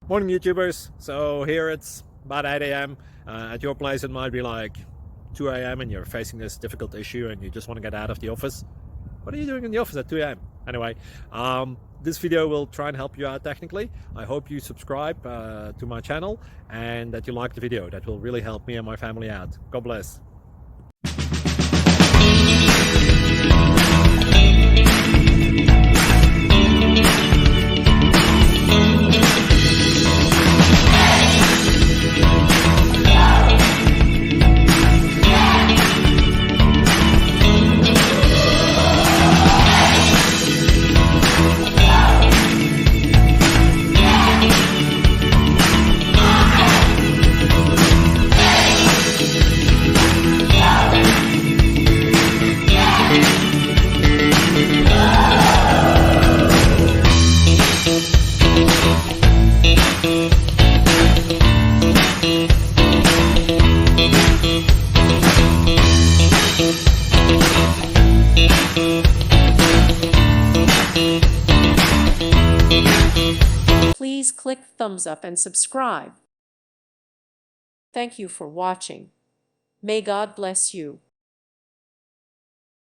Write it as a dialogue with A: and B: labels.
A: Morning YouTubers. So here it's about 8 a.m. At your place it might be like 2 a.m. and you're facing this difficult issue and you just want to get out of the office. What are you doing in the office at 2 a.m.? Anyway, this video will try and help you out technically. I hope you subscribe to my channel and that you like the video. That will really help me and my family out. God bless.
B: Please click thumbs up and subscribe. Thank you for watching. May God bless you.